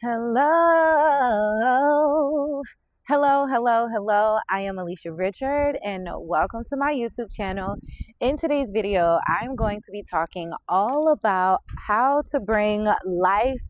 Hello. Hello. I am Alicia Richard and welcome to my YouTube channel. In today's video, I'm going to be talking all about how to bring life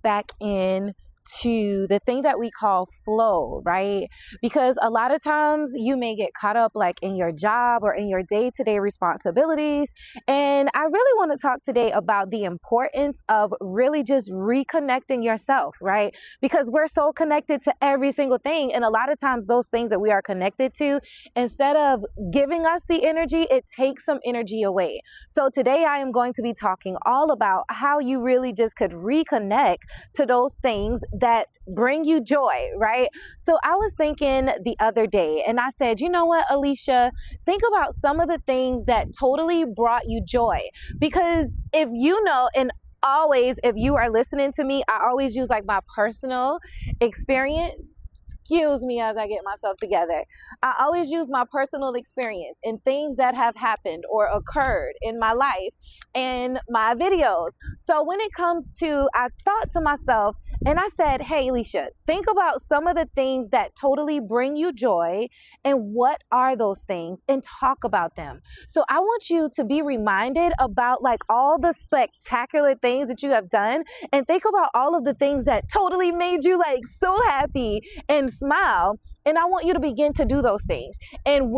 back in to the thing that we call flow, right? Because a lot of times you may get caught up like in your job or in your day-to-day responsibilities. And I really want to talk today about the importance of really just reconnecting yourself, right? Because we're so connected to every single thing. And a lot of times those things that we are connected to, instead of giving us the energy, it takes some energy away. So today I am going to be talking all about how you really just could reconnect to those things that bring you joy, right? So I was thinking the other day and I said, you know what, Alicia, think about some of the things that totally brought you joy. Because if you know, and always, if you are listening to me, I always use like my personal experience. Excuse me as I get myself together. I always use my personal experience and things that have happened or occurred in my life and my videos. So when it comes to, I thought to myself and I said, hey, Alicia, think about some of the things that totally bring you joy and what are those things and talk about them. So I want you to be reminded about like all the spectacular things that you have done and think about all of the things that totally made you like so happy and smile. And I want you to begin to do those things. And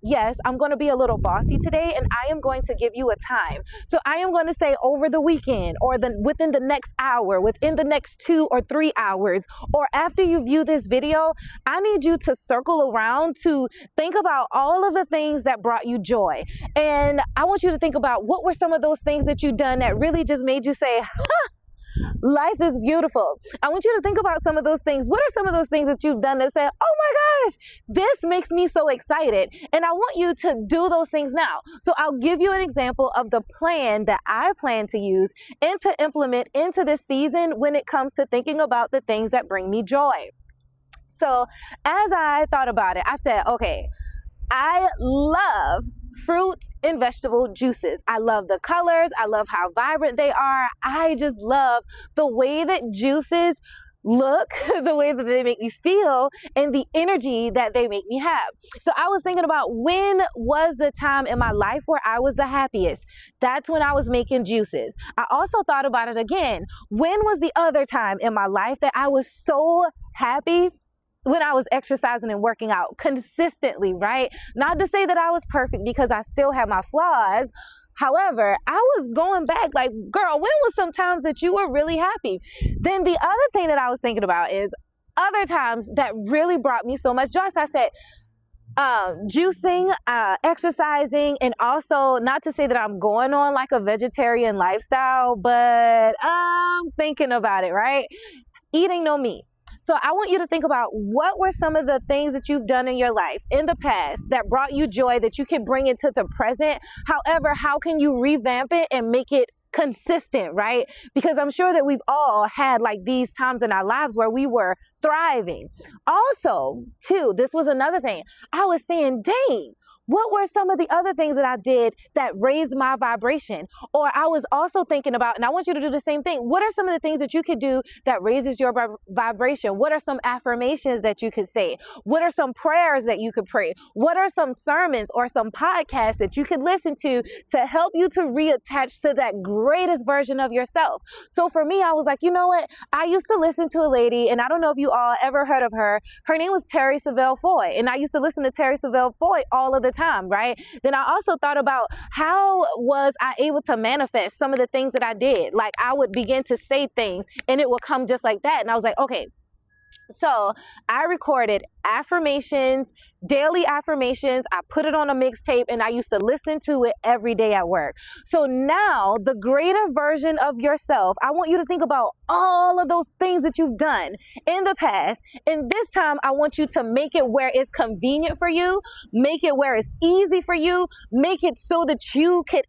yes, I'm going to be a little bossy today and I am going to give you a time. So I am going to say over the weekend or within the next hour, within the next 2 or 3 hours, or after you view this video, I need you to circle around to think about all of the things that brought you joy. And I want you to think about what were some of those things that you've done that really just made you say, life is beautiful. I want you to think about some of those things. What are some of those things that you've done that say, oh my gosh, this makes me so excited? And I want you to do those things now. So I'll give you an example of the plan that I plan to use and to implement into this season when it comes to thinking about the things that bring me joy. So as I thought about it, I said, okay, I love fruit and vegetable juices. I love the colors. I love how vibrant they are. I just love the way that juices look, the way that they make me feel, and the energy that they make me have. So I was thinking about when was the time in my life where I was the happiest? That's when I was making juices. I also thought about it again. When was the other time in my life that I was so happy? When I was exercising and working out consistently, right? Not to say that I was perfect because I still have my flaws. However, I was going back like, girl, when was some times that you were really happy? Then the other thing that I was thinking about is other times that really brought me so much joy. So I said, juicing, exercising, and also not to say that I'm going on like a vegetarian lifestyle, but I'm thinking about it, right? Eating no meat. So I want you to think about what were some of the things that you've done in your life in the past that brought you joy that you can bring into the present. However, how can you revamp it and make it consistent, right? Because I'm sure that we've all had like these times in our lives where we were thriving. Also, too, this was another thing. I was saying, dang, what were some of the other things that I did that raised my vibration? Or I was also thinking about, and I want you to do the same thing. What are some of the things that you could do that raises your vibration? What are some affirmations that you could say? What are some prayers that you could pray? What are some sermons or some podcasts that you could listen to help you to reattach to that greatest version of yourself? So for me, I was like, you know what? I used to listen to a lady, and I don't know if you all ever heard of her. Her name was Terry Savelle Foy, and I used to listen to Terry Savelle Foy all of the time, right? Then I also thought about how was I able to manifest some of the things that I did. Like I would begin to say things and it would come just like that. And I was like, okay, so I recorded affirmations, daily affirmations. I put it on a mixtape and I used to listen to it every day at work. So now the greater version of yourself, I want you to think about all of those things that you've done in the past. And this time I want you to make it where it's convenient for you, make it where it's easy for you, make it so that you can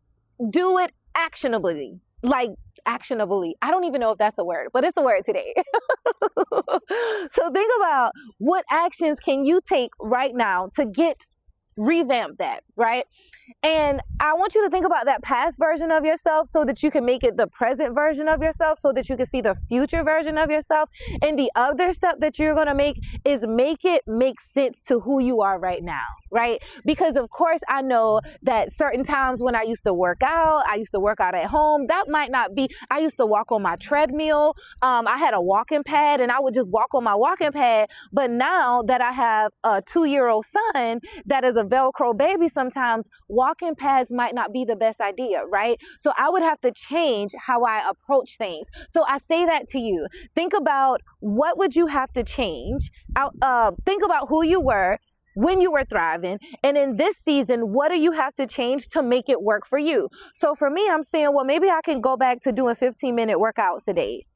do it actionably. Like actionably. I don't even know if that's a word, but it's a word today. So think about what actions can you take right now to get revamp that, right? And I want you to think about that past version of yourself so that you can make it the present version of yourself, so that you can see the future version of yourself. And the other step that you're going to make is make it make sense to who you are right now, right? Because of course I know that certain times when I used to work out at home, that might not be, I used to walk on my treadmill. I had a walking pad and I would just walk on my walking pad. But now that I have a 2-year-old son that is a Velcro baby, sometimes walking pads might not be the best idea, right? So I would have to change how I approach things. So I say that to you. Think about what would you have to change. Think about who you were when you were thriving, and in this season, what do you have to change to make it work for you? So for me, I'm saying, well, maybe I can go back to doing 15-minute workouts a day.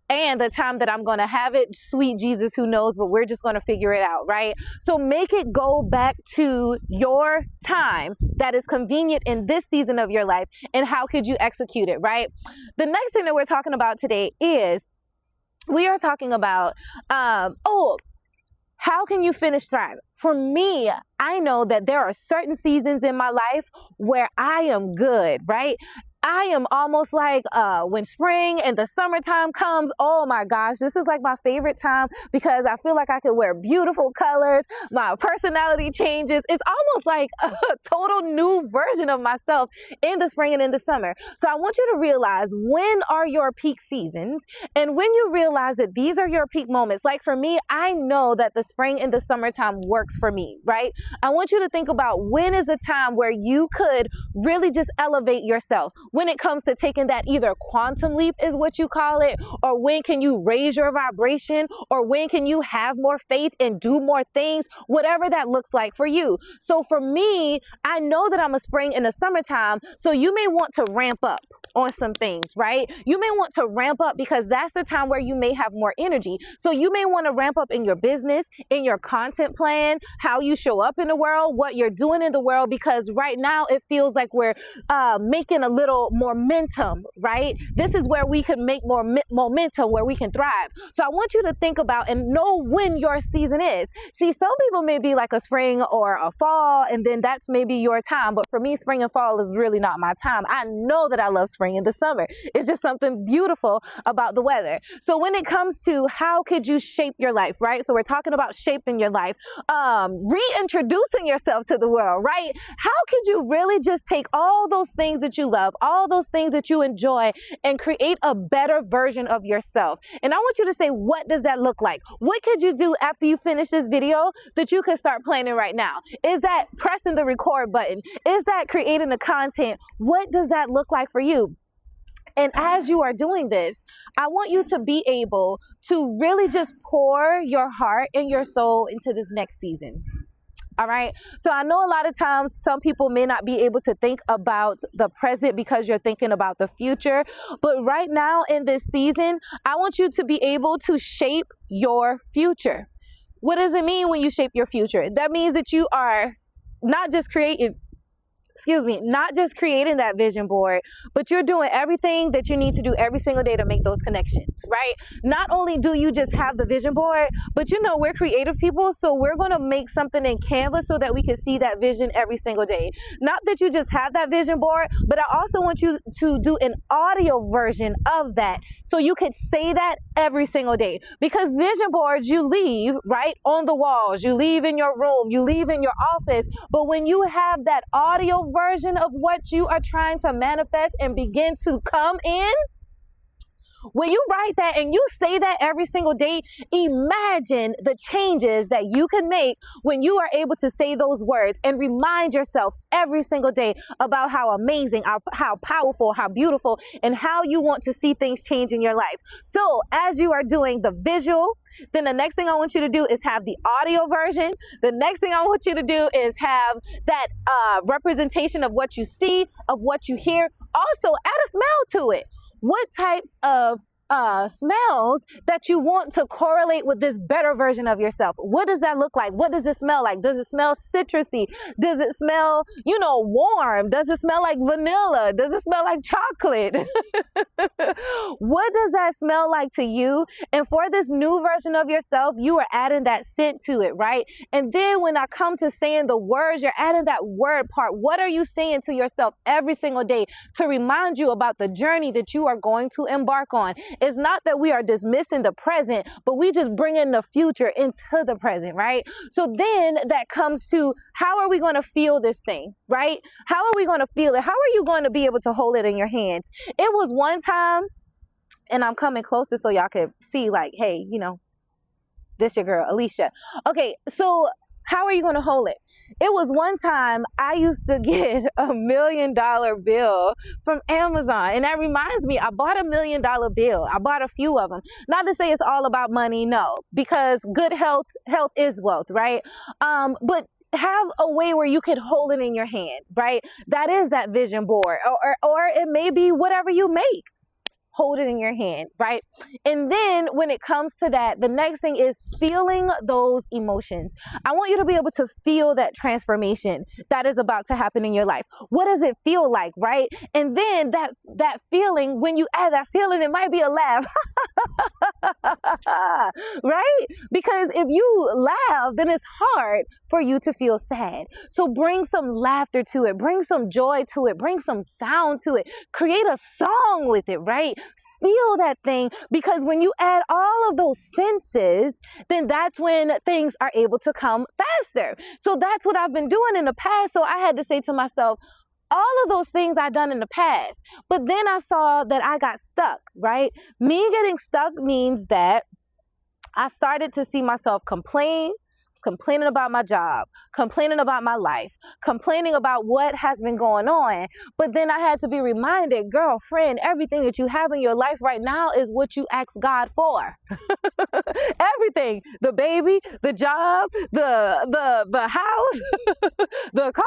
And the time that I'm going to have it, sweet Jesus, who knows, but we're just going to figure it out, right? So make it go back to your time that is convenient in this season of your life, and how could you execute it, right? The next thing that we're talking about today is we are talking about, how can you finish thriving? For me, I know that there are certain seasons in my life where I am good, right? I am almost like when spring and the summertime comes, oh my gosh, this is like my favorite time because I feel like I can wear beautiful colors. My personality changes. It's almost like a total new version of myself in the spring and in the summer. So I want you to realize, when are your peak seasons? And when you realize that these are your peak moments, like for me, I know that the spring and the summertime works for me, right? I want you to think about, when is the time where you could really just elevate yourself? When it comes to taking that either quantum leap is what you call it, or when can you raise your vibration, or when can you have more faith and do more things, whatever that looks like for you. So for me, I know that I'm a spring and a summertime, so you may want to ramp up on some things, right? You may want to ramp up because that's the time where you may have more energy. So you may want to ramp up in your business, in your content plan, how you show up in the world, what you're doing in the world, because right now it feels like we're making a little momentum, right? This is where we can make more momentum, where we can thrive. So I want you to think about and know when your season is. See, some people may be like a spring or a fall, and then that's maybe your time. But for me, spring and fall is really not my time. I know that I love spring in the summer. It's just something beautiful about the weather. So when it comes to how could you shape your life, right? So we're talking about shaping your life, reintroducing yourself to the world, right? How could you really just take all those things that you love, all those things that you enjoy, and create a better version of yourself? And I want you to say, what does that look like? What could you do after you finish this video that you can start planning right now? Is that pressing the record button? Is that creating the content? What does that look like for you? And as you are doing this, I want you to be able to really just pour your heart and your soul into this next season. All right. So I know a lot of times some people may not be able to think about the present because you're thinking about the future. But right now in this season, I want you to be able to shape your future. What does it mean when you shape your future? That means that you are not just creating that vision board, but you're doing everything that you need to do every single day to make those connections, right? Not only do you just have the vision board, but you know, we're creative people, so we're going to make something in Canva so that we can see that vision every single day. Not that you just have that vision board, but I also want you to do an audio version of that so you could say that every single day. Because vision boards you leave, right, on the walls, you leave in your room, you leave in your office, but when you have that audio version of what you are trying to manifest and begin to come in, when you write that and you say that every single day, imagine the changes that you can make when you are able to say those words and remind yourself every single day about how amazing, how powerful, how beautiful, and how you want to see things change in your life. So as you are doing the visual, then the next thing I want you to do is have the audio version. The next thing I want you to do is have that representation of what you see, of what you hear. Also, add a smell to it. What types of smells that you want to correlate with this better version of yourself? What does that look like? What does it smell like? Does it smell citrusy? Does it smell, warm? Does it smell like vanilla? Does it smell like chocolate? What does that smell like to you? And for this new version of yourself, you are adding that scent to it, right? And then when I come to saying the words, you're adding that word part. What are you saying to yourself every single day to remind you about the journey that you are going to embark on? It's not that we are dismissing the present, but we just bring in the future into the present, right? So then that comes to, how are we going to feel this thing, right? How are we going to feel it? How are you going to be able to hold it in your hands? It was one time, and I'm coming closer so y'all can see, like, hey, you know, this your girl, Alicia. Okay, so how are you going to hold it? It was one time I used to get $1 million bill from Amazon. And that reminds me, I bought $1 million bill. I bought a few of them. Not to say it's all about money, no, because good health is wealth, right? But have a way where you can hold it in your hand, right? That is that vision board, or it may be whatever you make. Hold it in your hand, right? And then when it comes to that, the next thing is feeling those emotions. I want you to be able to feel that transformation that is about to happen in your life. What does it feel like, right? And then that feeling, when you add that feeling, it might be a laugh. Right? Because if you laugh, then it's hard for you to feel sad. So bring some laughter to it, bring some joy to it, bring some sound to it, create a song with it, right? Feel that thing, because when you add all of those senses, then that's when things are able to come faster. So that's what I've been doing in the past. So I had to say to myself, all of those things I've done in the past, but then I saw that I got stuck, right? Me getting stuck means that I started to see myself complaining about my job, complaining about my life, complaining about what has been going on. But then I had to be reminded, girlfriend, everything that you have in your life right now is what you asked God for. Everything, the baby, the job, the house, the car,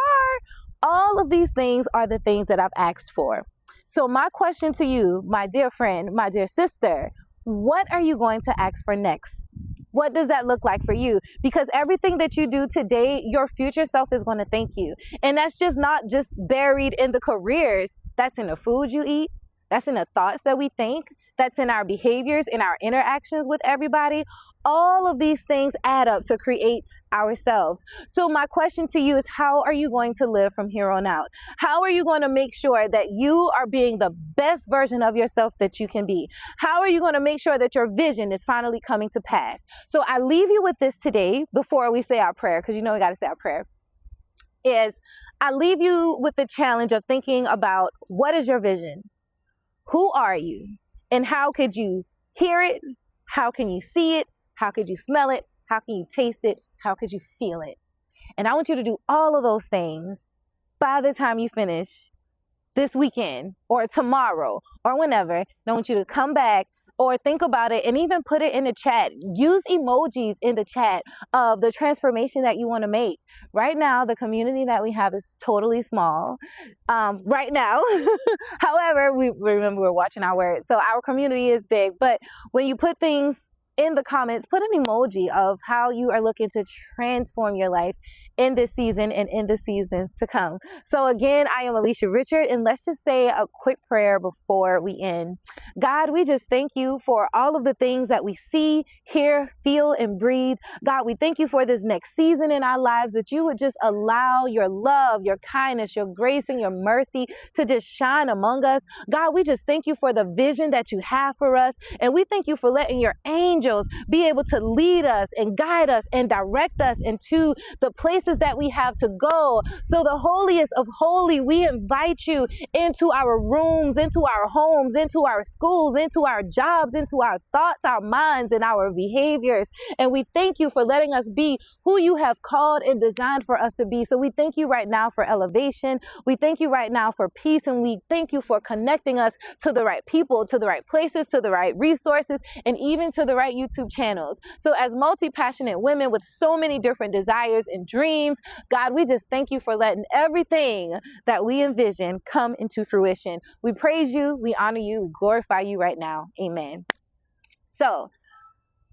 all of these things are the things that I've asked for. So my question to you, my dear friend, my dear sister, what are you going to ask for next? What does that look like for you? Because everything that you do today, your future self is going to thank you. And that's just not just buried in the careers. That's in the food you eat. That's in the thoughts that we think. That's in our behaviors, in our interactions with everybody. All of these things add up to create ourselves. So my question to you is, how are you going to live from here on out? How are you going to make sure that you are being the best version of yourself that you can be? How are you going to make sure that your vision is finally coming to pass? So I leave you with this today before we say our prayer, because you know we got to say our prayer, is I leave you with the challenge of thinking about, what is your vision? Who are you? And how could you hear it? How can you see it? How could you smell it? How can you taste it? How could you feel it? And I want you to do all of those things by the time you finish this weekend or tomorrow or whenever. And I want you to come back or think about it and even put it in the chat. Use emojis in the chat of the transformation that you want to make. Right now, the community that we have is totally small. Right now, however, we remember we're watching our words. So our community is big, but when you put things in the comments, put an emoji of how you are looking to transform your life in this season and in the seasons to come. So again, I am Alicia Richard, and let's just say a quick prayer before we end. God, we just thank you for all of the things that we see, hear, feel, and breathe. God, we thank you for this next season in our lives, that you would just allow your love, your kindness, your grace, and your mercy to just shine among us. God, we just thank you for the vision that you have for us, and we thank you for letting your angels be able to lead us and guide us and direct us into the places that we have to go. So the holiest of holy, we invite you into our rooms, into our homes, into our schools, into our jobs, into our thoughts, our minds, and our behaviors. And we thank you for letting us be who you have called and designed for us to be. So we thank you right now for elevation. We thank you right now for peace. And we thank you for connecting us to the right people, to the right places, to the right resources, and even to the right YouTube channels. So as multi-passionate women with so many different desires and dreams, God, we just thank you for letting everything that we envision come into fruition. We praise you, we honor you, we glorify you right now. Amen. So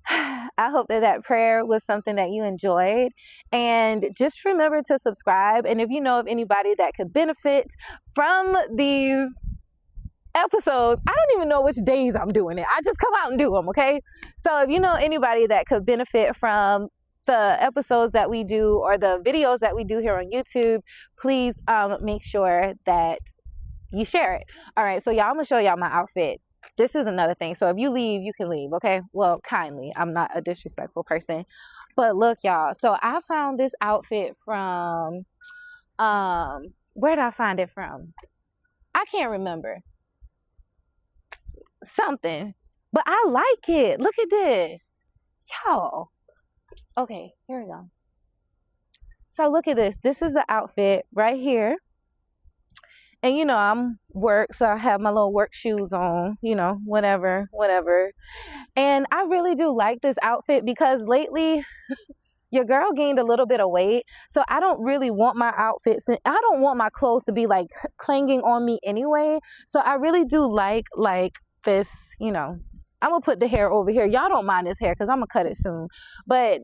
I hope that prayer was something that you enjoyed, and just remember to subscribe. And if you know of anybody that could benefit from these episodes. I don't even know which days I'm doing it. I just come out and do them, okay? So if you know anybody that could benefit from the episodes that we do or the videos that we do here on YouTube, please make sure that you share it. All right, so y'all, I'm gonna show y'all my outfit. This is another thing. So if you leave, you can leave, okay? Well, kindly. I'm not a disrespectful person. But look, y'all. So I found this outfit from, where did I find it from? I can't remember. Something. But I like it. Look at this. Y'all. Okay, here we go. So look at this. This is the outfit right here. And, you know, I'm work, so I have my little work shoes on, you know, whatever. And I really do like this outfit because lately your girl gained a little bit of weight. So I don't really want my outfits, and I don't want my clothes to be like clinging on me anyway. So I really do like this, you know, I'm going to put the hair over here. Y'all don't mind this hair because I'm going to cut it soon. But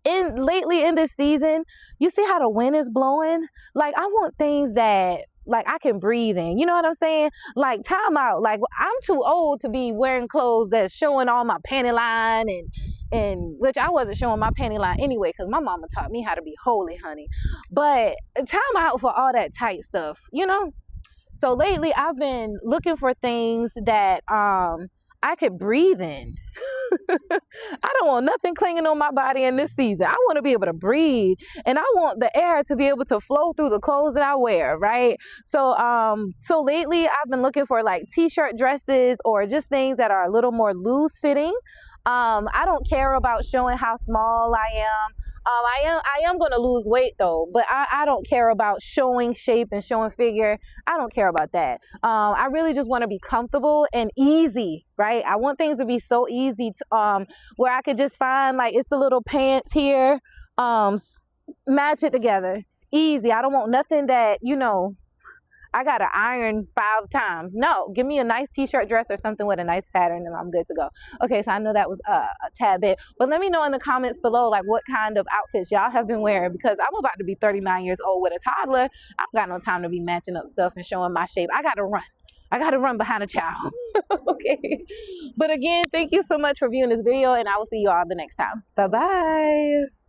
lately in this season, you see how the wind is blowing? Like, I want things that like I can breathe in. You know what I'm saying? Like, time out. Like, I'm too old to be wearing clothes that's showing all my panty line and which I wasn't showing my panty line anyway because my mama taught me how to be holy, honey. But time out for all that tight stuff, you know? So lately I've been looking for things that I could breathe in. I don't want nothing clinging on my body in this season. I want to be able to breathe, and I want the air to be able to flow through the clothes that I wear, right? So so lately I've been looking for like t-shirt dresses or just things that are a little more loose fitting. I don't care about showing how small I am. I am going to lose weight though, but I don't care about showing shape and showing figure. I don't care about that. I really just want to be comfortable and easy, right? I want things to be so easy to, where I could just find like, it's the little pants here, match it together, easy. I don't want nothing that, you know, I got to iron 5 times. No, give me a nice t-shirt dress or something with a nice pattern and I'm good to go. Okay, so I know that was a tad bit, but let me know in the comments below like what kind of outfits y'all have been wearing, because I'm about to be 39 years old with a toddler. I've got no time to be matching up stuff and showing my shape. I got to run. I got to run behind a child. Okay. But again, thank you so much for viewing this video, and I will see you all the next time. Bye-bye.